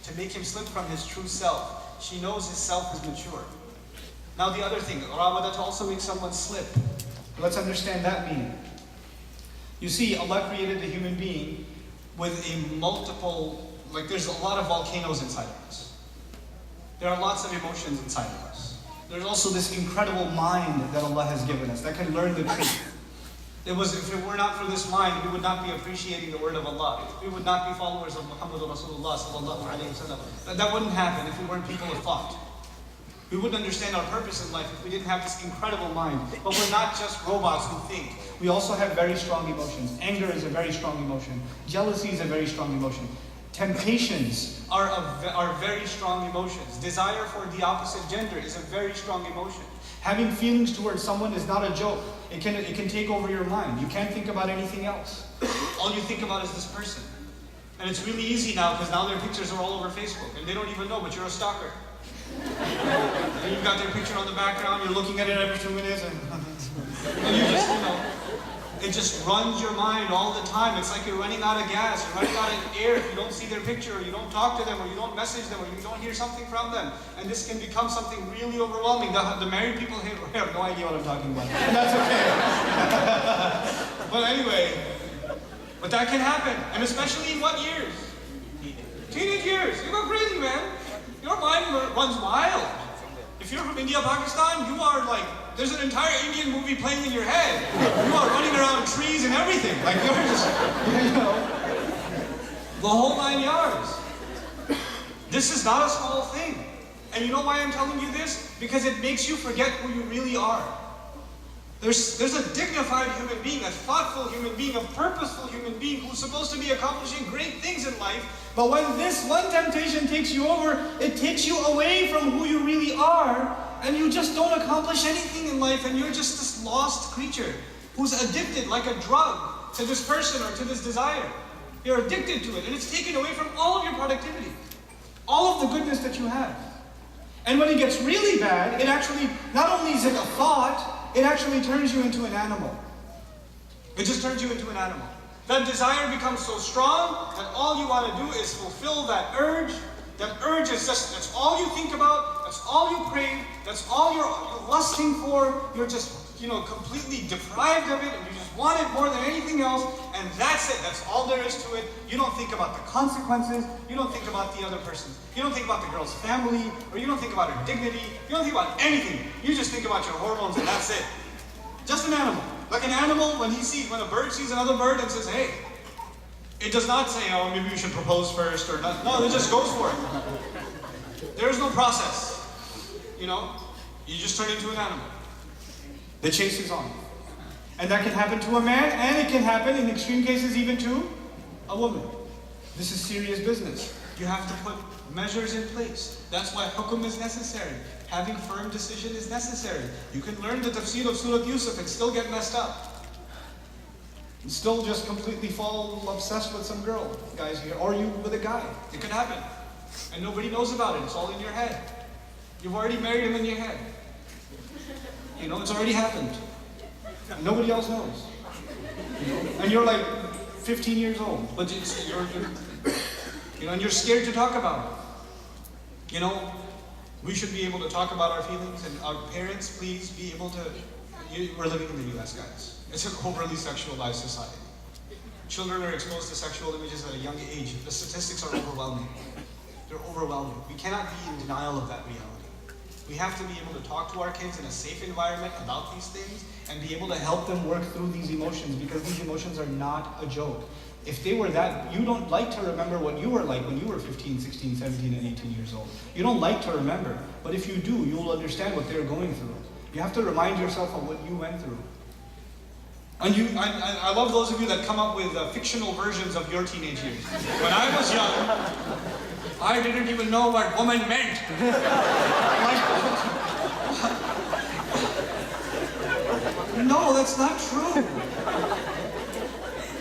to make him slip from his true self. She knows his self is mature. Now the other thing, rawada, to also make someone slip. Let's understand that meaning. You see, Allah created the human being with a multiple, like there's a lot of volcanoes inside of us. There are lots of emotions inside of us. There's also this incredible mind that Allah has given us that can learn the truth. If it were not for this mind, we would not be appreciating the word of Allah. We would not be followers of Muhammad Rasulullah sallallahu alayhi wa sallam. That wouldn't happen if we weren't people of thought. We wouldn't understand our purpose in life if we didn't have this incredible mind. But we're not just robots who think. We also have very strong emotions. Anger is a very strong emotion. Jealousy is a very strong emotion. Temptations are very strong emotions. Desire for the opposite gender is a very strong emotion. Having feelings towards someone is not a joke. It can take over your mind. You can't think about anything else. All you think about is this person. And it's really easy now because now their pictures are all over Facebook and they don't even know, but you're a stalker. And you've got their picture on the background, you're looking at it every 2 minutes and you just, it just runs your mind all the time. It's like you're running out of gas, you're running out of air if you don't see their picture, or you don't talk to them, or you don't message them, or you don't hear something from them. And this can become something really overwhelming. The married people here have no idea what I'm talking about. And that's okay. But anyway, but that can happen. And especially in what years? Teenage years. You go crazy, man. Your mind runs wild. If you're from India, Pakistan, you are like, there's an entire Indian movie playing in your head. You are running around trees and everything. Like you're just, the whole 9 yards. This is not a small thing. And you know why I'm telling you this? Because it makes you forget who you really are. There's a dignified human being, a thoughtful human being, a purposeful human being who's supposed to be accomplishing great things in life. But when this one temptation takes you over, it takes you away from who you really are, and you just don't accomplish anything in life, and you're just this lost creature who's addicted like a drug to this person or to this desire. You're addicted to it, and it's taken away from all of your productivity, all of the goodness that you have. And when it gets really bad, it actually, not only is it a thought, it actually turns you into an animal. It just turns you into an animal. That desire becomes so strong that all you want to do is fulfill that urge. That urge is just, that's all you think about, that's all you crave, that's all you're lusting for. You're just, completely deprived of it, and you just want it more than anything else, and that's it. That's all there is to it. You don't think about the consequences. You don't think about the other person. You don't think about the girl's family, or you don't think about her dignity. You don't think about anything. You just think about your hormones, and that's it. Just an animal. Like an animal, when a bird sees another bird and says, hey, it does not say, oh, maybe you should propose first, or not. No, it just goes for it. There is no process. You just turn into an animal. The chase is on. And that can happen to a man, and it can happen, in extreme cases, even to a woman. This is serious business. You have to put measures in place. That's why hukum is necessary. Having firm decision is necessary. You can learn the tafsir of Surah Yousuf and still get messed up. And still just completely fall obsessed with some girl, guys here, or you with a guy. It could happen. And nobody knows about it. It's all in your head. You've already married him in your head. It's already happened. Nobody else knows. And you're like 15 years old, but and you're scared to talk about it. We should be able to talk about our feelings, and our parents, please be able to. We're living in the US, guys. It's an overly sexualized society. Children are exposed to sexual images at a young age. The statistics are overwhelming. They're overwhelming. We cannot be in denial of that reality. We have to be able to talk to our kids in a safe environment about these things and be able to help them work through these emotions, because these emotions are not a joke. If they were that, you don't like to remember what you were like when you were 15, 16, 17, and 18 years old. You don't like to remember, but if you do, you'll understand what they're going through. You have to remind yourself of what you went through. And I love those of you that come up with fictional versions of your teenage years. When I was young, I didn't even know what woman meant. No, that's not true.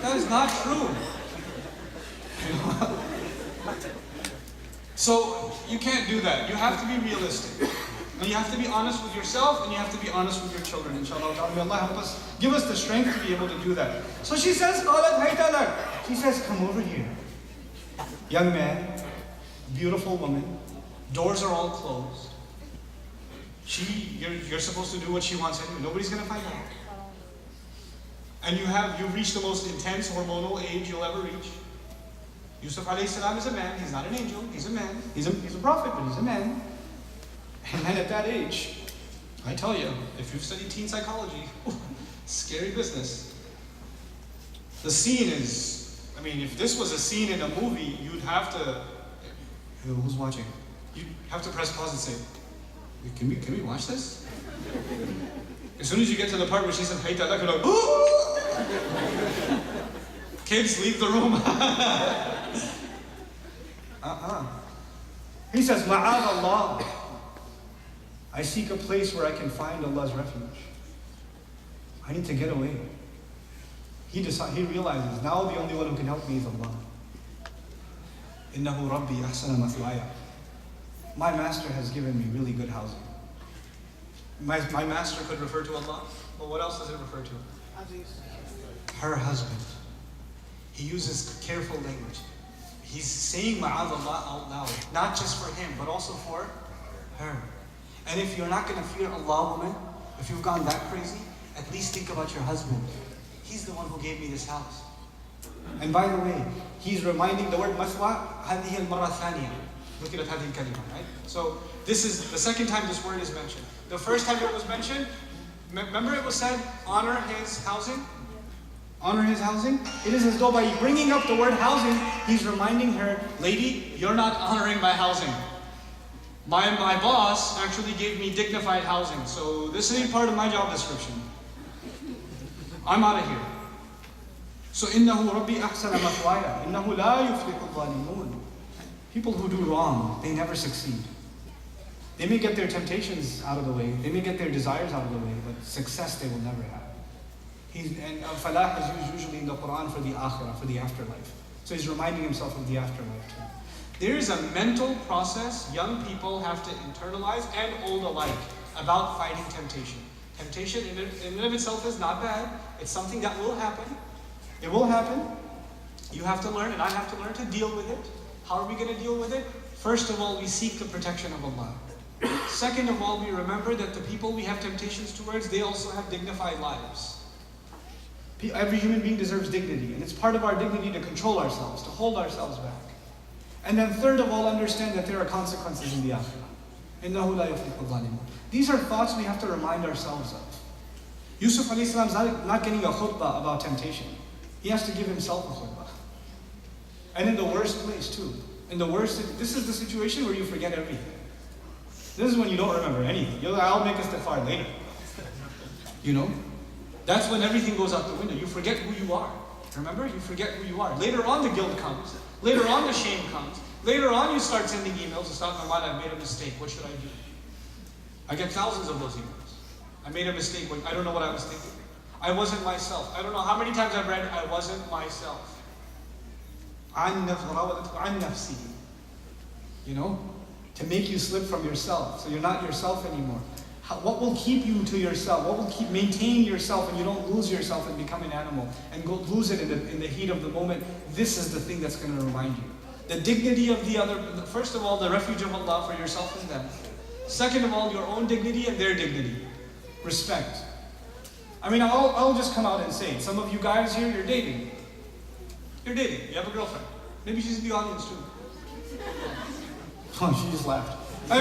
That is not true. So you can't do that. You have to be realistic. And you have to be honest with yourself, and you have to be honest with your children, inshallah. May Allah help us, give us the strength to be able to do that. So she says, she says, come over here. Young man, beautiful woman. Doors are all closed. You're supposed to do what she wants anyway. Nobody's going to find out. And you've reached the most intense hormonal age you'll ever reach. Yousuf alayhi salam is a man. He's not an angel. He's a man. He's a prophet, but he's a man. And then at that age, I tell you, if you've studied teen psychology, scary business. The scene is, if this was a scene in a movie, you'd have to, who's watching? You'd have to press pause and say, can we watch this? As soon as you get to the part where she says, "Hey, Dada," you're like, "Ooh!" Kids, leave the room. He says, "Ma'ad Allah." I seek a place where I can find Allah's refuge. I need to get away. He realizes now the only one who can help me is Allah. Innahu Rabbi ahsana mathwaya. My master has given me really good housing. My master could refer to Allah, but what else does it refer to? Her husband. He uses careful language. He's saying Ma'ad Allah out loud, not just for him, but also for her. And if you're not going to fear Allah, woman, if you've gone that crazy, at least think about your husband. He's the one who gave me this house. And by the way, he's reminding the word mathwa, هذه المرة الثانية. Look at هذه الكلمة, right? So this is the second time this word is mentioned. The first time it was mentioned, remember it was said, honor his housing? Honor his housing? It is as though by bringing up the word housing, he's reminding her, lady, you're not honoring my housing. My boss actually gave me dignified housing, so this ain't part of my job description. I'm out of here. So إِنَّهُ رَبِّي أَحْسَنَ مَثْوَايَ إِنَّهُ لَا يُفْلِحُ الظَّالِمُونَ. People who do wrong, they never succeed. They may get their temptations out of the way, they may get their desires out of the way, but success they will never have. And falah is used usually in the Quran for the akhirah, for the afterlife. So he's reminding himself of the afterlife too. There is a mental process young people have to internalize, and old alike, about fighting temptation. Temptation in and of itself is not bad. It's something that will happen. It will happen. You have to learn, and I have to learn to deal with it. How are we going to deal with it? First of all, we seek the protection of Allah. Second of all, we remember that the people we have temptations towards, they also have dignified lives. Every human being deserves dignity, and it's part of our dignity to control ourselves, to hold ourselves back. And then third of all, understand that there are consequences in the akhirah. إِنَّهُ لَا يُفْلِحُ الظَّالِمُونَ. These are thoughts we have to remind ourselves of. Yousuf alayhi salam is not getting a khutbah about temptation. He has to give himself a khutbah. And in the worst place too. This is the situation where you forget everything. This is when you don't remember anything. I'll make istighfar later. That's when everything goes out the window. You forget who you are. Remember? You forget who you are. Later on the guilt comes. Later on the shame comes. Later on you start sending emails to stop, Naman, I made a mistake. What should I do? I get thousands of those emails. I made a mistake. I don't know what I was thinking. I wasn't myself. I don't know how many times I've read, I wasn't myself. عن نفسي. To make you slip from yourself. So you're not yourself anymore. What will keep you to yourself? What will keep maintaining yourself and you don't lose yourself and become an animal and go lose it in the heat of the moment? This is the thing that's going to remind you. The dignity of the other, first of all, the refuge of Allah for yourself and them. Second of all, your own dignity and their dignity. Respect. I'll just come out and say it. Some of you guys here, you're dating. You're dating. You have a girlfriend. Maybe she's in the audience too. Oh, she just laughed. I'm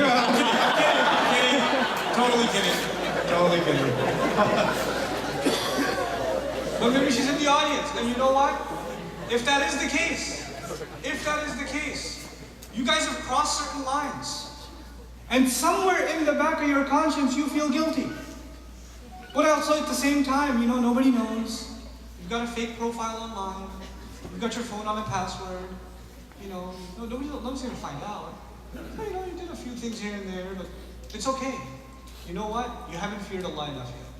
kidding. Totally kidding. But maybe she's in the audience, and you know what? If that is the case, you guys have crossed certain lines. And somewhere in the back of your conscience, you feel guilty. But also at the same time, nobody knows. You've got a fake profile online. You've got your phone on a password. Nobody's going to find out. You did a few things here and there, but it's okay. You know what? You haven't feared Allah enough yet.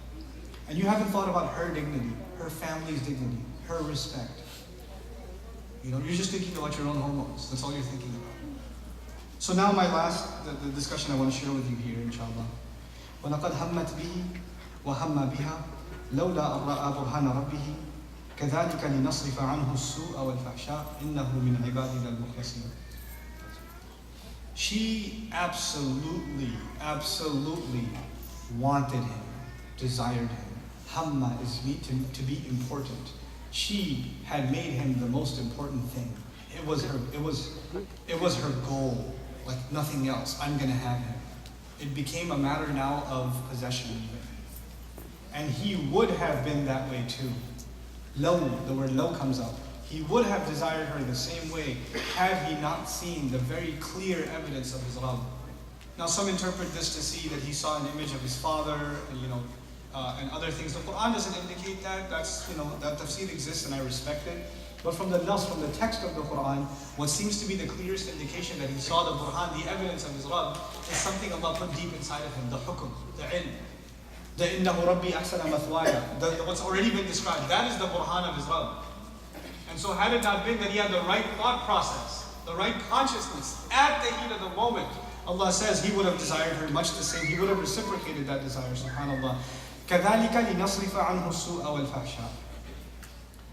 And you haven't thought about her dignity, her family's dignity, her respect. You're just thinking about your own hormones. That's all you're thinking about. So now the discussion I want to share with you here, inshallah. وَلَقَدْ هَمَّتْ بِهِ وَهَمَّ بِهَا لَوْلَا أَن رَأَى بُرْهَانَ رَبِّهِ كَذَلِكَ لِنَصْرِفَ عَنْهُ السُّوءَ وَالْفَحْشَاءَ إِنَّهُ مِنْ عِبَادِنَا الْمُخْلَصِينَ. She absolutely wanted him, desired him. Hamma is to be important. She had made him the most important thing. It was her goal, like nothing else. I'm gonna have him. It became a matter now of possession even. And he would have been that way too. Law, the word law comes up. He would have desired her the same way had he not seen the very clear evidence of his love. Now some interpret this to see that he saw an image of his father, and other things. The Quran doesn't indicate that. That tafsir exists and I respect it. But from the text of the Quran, what seems to be the clearest indication that he saw the burhan, the evidence of his love, is something Allah put deep inside of him, the hukum, the ilm. The innahu rabbi ahsana mathwaya, what's already been described. That is the burhan of his love. And so had it not been that he had the right thought process, the right consciousness, at the heat of the moment, Allah says he would have desired her much the same. He would have reciprocated that desire, subhanAllah. كَذَلِكَ لِنَصْرِفَ عَنْهُ السُّوءَ وَالْفَحْشَاءَ.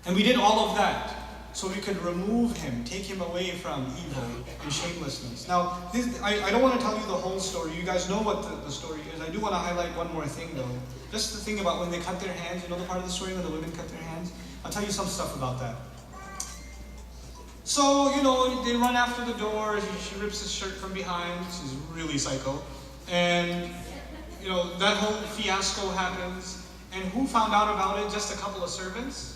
And we did all of that so we could remove him, take him away from evil and shamelessness. Now, I don't want to tell you the whole story. You guys know what the story is. I do want to highlight one more thing though. Just the thing about when they cut their hands. You know the part of the story when the women cut their hands? I'll tell you some stuff about that. So, they run after the door. She rips his shirt from behind. She's really psycho. And, that whole fiasco happens. And who found out about it? Just a couple of servants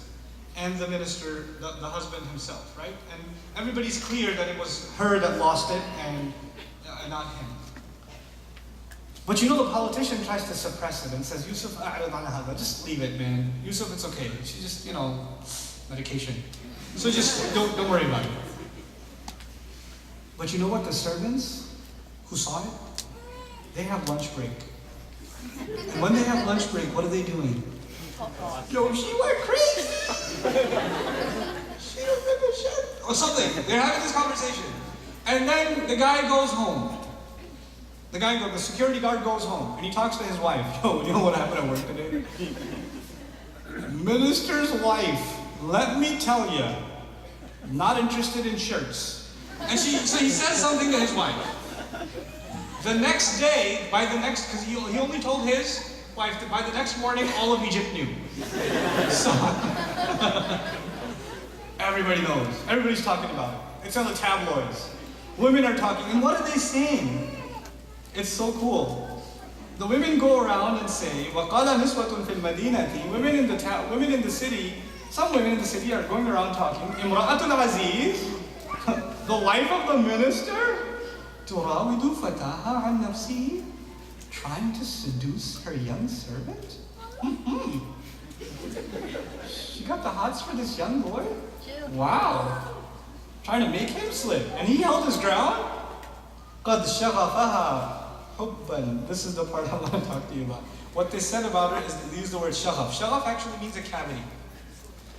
and the minister, the husband himself, right? And everybody's clear that it was her that lost it and not him. But the politician tries to suppress it and says, Yousuf, just leave it, man. Yousuf, it's okay. She just, medication. So just don't worry about it. But you know what? The servants who saw it, they have lunch break. And when they have lunch break, what are they doing? Yo, she went crazy. She don't give a shit. Or something. They're having this conversation. And then the guy goes home. The security guard goes home and he talks to his wife. Yo, you know what happened at work today? Minister's wife, let me tell you, not interested in shirts. And so he says something to his wife. The next day, because he only told his wife that by the next morning, all of Egypt knew. So, everybody knows. Everybody's talking about it. It's on the tabloids. Women are talking. And what are they saying? It's so cool. The women go around and say, وَقَالَ نِسْوَةٌ فِي الْمَدِينَةِ Women in the city, some women in the city are going around talking, إِمْرَأَةُ الْعَزِيزِ the wife of the minister, تُرَاوِدُ فَتَاهَا عَنْ نَفْسِهِ trying to seduce her young servant? She got the hots for this young boy? Wow. Trying to make him slip. And he held his ground? قَدْ شَغَفَهَا حُبًّا. This is the part I want to talk to you about. What they said about her is they used the word shaghaf. Shaghaf actually means a cavity.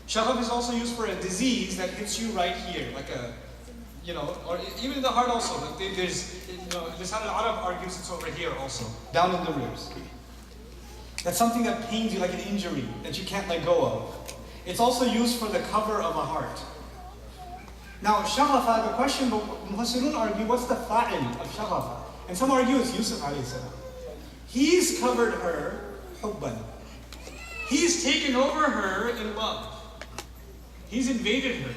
Shaghaf is also used for a disease that hits you right here, like a, or even in the heart also. Like there's, Lisan al-Arab argues it's over here also, down in the ribs. That's something that pains you, like an injury that you can't let go of. It's also used for the cover of a heart. Now, shaghafa, the question, but Mufassirun argue, what's the fa'il of shaghafa? And some argue it's Yousuf alayhi salam. He's covered her hubban. He's taken over her in love. He's invaded her.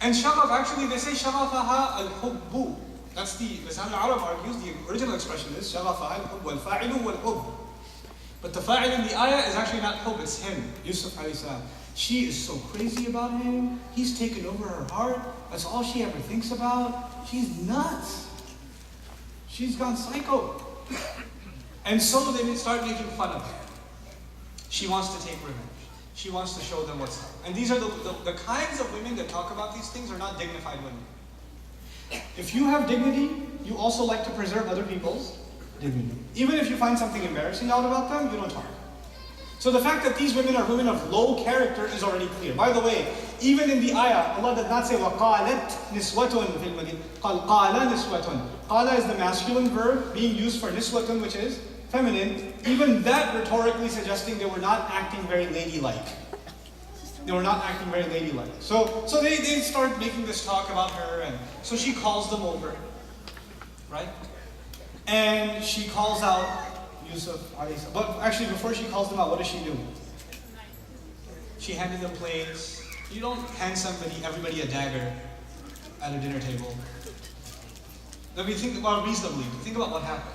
And shaghaf, actually they say shaghafaha al-hubbu. That's the Lisan al-Arab argues, the original expression is shaghafaha al-hubb wal-fa'ilu wal-hubb. But the fa'il in the ayah is actually not hub, it's him, Yousuf alayhi salam. She is so crazy about him. He's taken over her heart. That's all she ever thinks about. She's nuts. She's gone psycho. And so they start making fun of her. She wants to take revenge. She wants to show them what's up. And these are the kinds of women that talk about these things are not dignified women. If you have dignity, you also like to preserve other people's dignity. Even if you find something embarrassing out about them, you don't talk. So the fact that these women are women of low character is already clear. By the way, even in the ayah, Allah did not say وَقَالَتْ نِسْوَةٌ فِي الْمَدِينَةِ قَالَ نِسْوَةٌ. Qala is the masculine verb being used for niswatun, which is feminine. Even that rhetorically suggesting they were not acting very ladylike. They were not acting very ladylike. So they start making this talk about her, and so she calls them over. right? And she calls out Yousuf, but actually before she calls them out, what does she do? She handed them plates. You don't hand everybody a dagger at a dinner table. Let me think about reasonably. Think about what happened.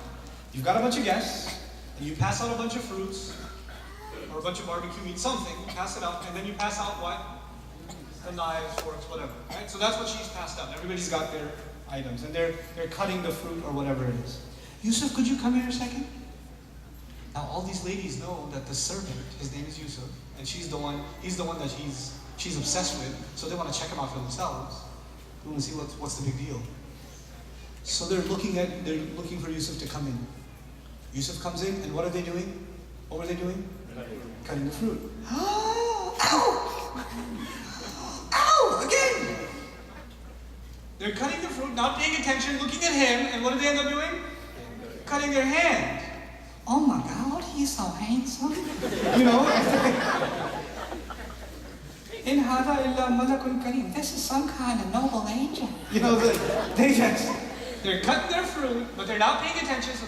You've got a bunch of guests, and you pass out a bunch of fruits, or a bunch of barbecue meat, something, you pass it out, and then you pass out what? The knives, forks, whatever, right? So that's what she's passed out. Everybody's got their items, and they're cutting the fruit or whatever it is. Yousuf, could you come here a second? Now all these ladies know that the servant, his name is Yousuf, and he's the one that she's obsessed with, so they want to check him out for themselves. They want to see what's the big deal. So they're looking for Yousuf to come in. Yousuf comes in, and what are they doing? What were they doing? Cutting the fruit. Oh, ow! Ow! Again! They're cutting the fruit, not paying attention, looking at him, and what do they end up doing? Cutting their hand. Oh my God, he's so handsome. You know? In hada illa malakun kareem. This is some kind of noble angel. You know, they're cutting their fruit, but they're not paying attention, so